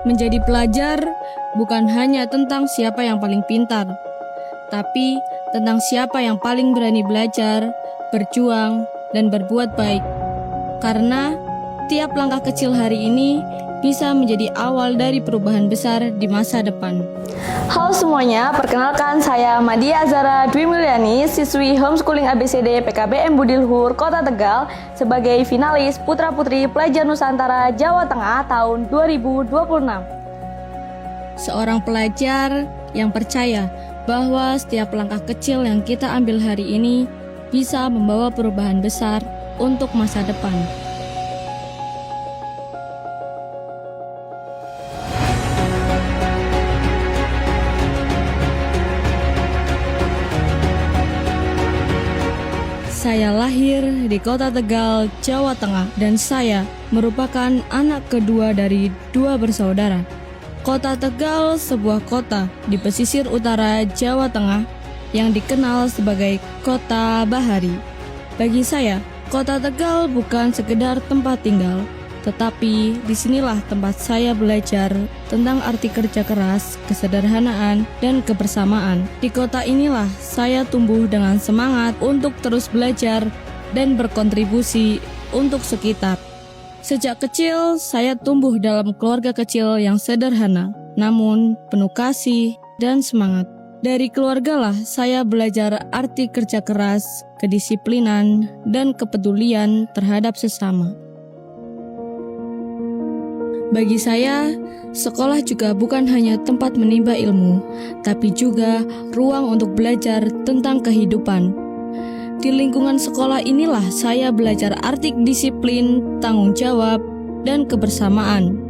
Menjadi pelajar bukan hanya tentang siapa yang paling pintar, tapi tentang siapa yang paling berani belajar, berjuang, dan berbuat baik. Karena tiap langkah kecil hari ini bisa menjadi awal dari perubahan besar di masa depan. Halo semuanya, perkenalkan saya Madia Azara Dwi Mulyani, siswi Homeschooling ABCD PKBM Budi Luhur, Kota Tegal, sebagai finalis Putra-Putri Pelajar Nusantara Jawa Tengah tahun 2026. Seorang pelajar yang percaya bahwa setiap langkah kecil yang kita ambil hari ini bisa membawa perubahan besar untuk masa depan. Saya lahir di Kota Tegal, Jawa Tengah, dan saya merupakan anak kedua dari dua bersaudara. Kota Tegal, sebuah kota di pesisir utara Jawa Tengah yang dikenal sebagai Kota Bahari. Bagi saya, Kota Tegal bukan sekedar tempat tinggal, tetapi disinilah tempat saya belajar tentang arti kerja keras, kesederhanaan, dan kebersamaan. Di kota inilah saya tumbuh dengan semangat untuk terus belajar dan berkontribusi untuk sekitar. Sejak kecil, saya tumbuh dalam keluarga kecil yang sederhana, namun penuh kasih dan semangat. Dari keluargalah saya belajar arti kerja keras, kedisiplinan, dan kepedulian terhadap sesama. Bagi saya, sekolah juga bukan hanya tempat menimba ilmu, tapi juga ruang untuk belajar tentang kehidupan. Di lingkungan sekolah inilah saya belajar arti disiplin, tanggung jawab, dan kebersamaan.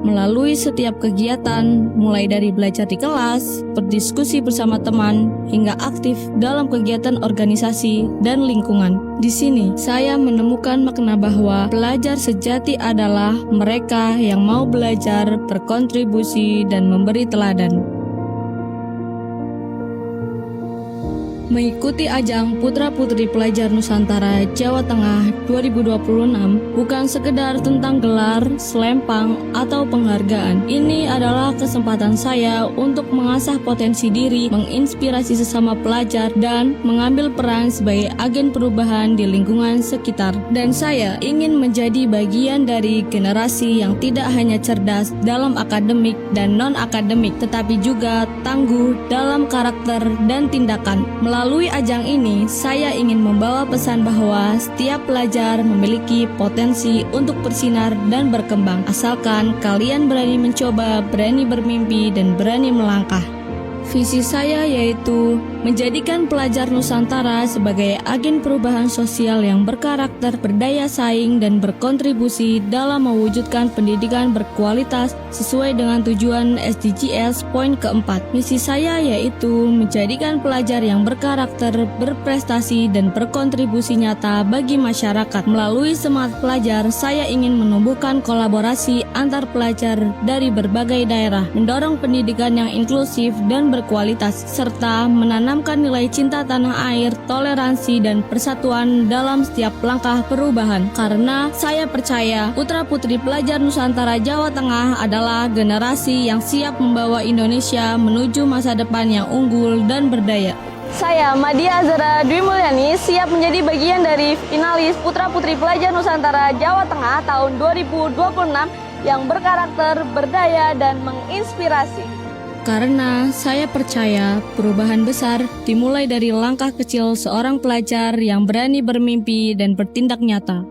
Melalui setiap kegiatan, mulai dari belajar di kelas, berdiskusi bersama teman, hingga aktif dalam kegiatan organisasi dan lingkungan. Di sini, saya menemukan makna bahwa pelajar sejati adalah mereka yang mau belajar, berkontribusi, dan memberi teladan. Mengikuti ajang Putra-Putri Pelajar Nusantara Jawa Tengah 2026 bukan sekedar tentang gelar, selempang, atau penghargaan. Ini adalah kesempatan saya untuk mengasah potensi diri, menginspirasi sesama pelajar, dan mengambil peran sebagai agen perubahan di lingkungan sekitar. Dan saya ingin menjadi bagian dari generasi yang tidak hanya cerdas dalam akademik dan non-akademik, tetapi juga tangguh dalam karakter dan tindakan. Melalui ajang ini, saya ingin membawa pesan bahwa setiap pelajar memiliki potensi untuk bersinar dan berkembang, asalkan kalian berani mencoba, berani bermimpi, dan berani melangkah. Visi saya yaitu menjadikan pelajar Nusantara sebagai agen perubahan sosial yang berkarakter, berdaya saing, dan berkontribusi dalam mewujudkan pendidikan berkualitas sesuai dengan tujuan SDGs poin keempat. Misi saya yaitu menjadikan pelajar yang berkarakter, berprestasi, dan berkontribusi nyata bagi masyarakat. Melalui semangat pelajar, saya ingin menumbuhkan kolaborasi antar pelajar dari berbagai daerah, mendorong pendidikan yang inklusif dan berkualitas, serta menanamkan nilai cinta tanah air, toleransi, dan persatuan dalam setiap langkah perubahan. Karena saya percaya putra-putri pelajar Nusantara Jawa Tengah adalah generasi yang siap membawa Indonesia menuju masa depan yang unggul dan berdaya. Saya Madia Azara Dwi Mulyani siap menjadi bagian dari finalis Putra-Putri Pelajar Nusantara Jawa Tengah tahun 2026 yang berkarakter, berdaya, dan menginspirasi. Karena saya percaya perubahan besar dimulai dari langkah kecil seorang pelajar yang berani bermimpi dan bertindak nyata.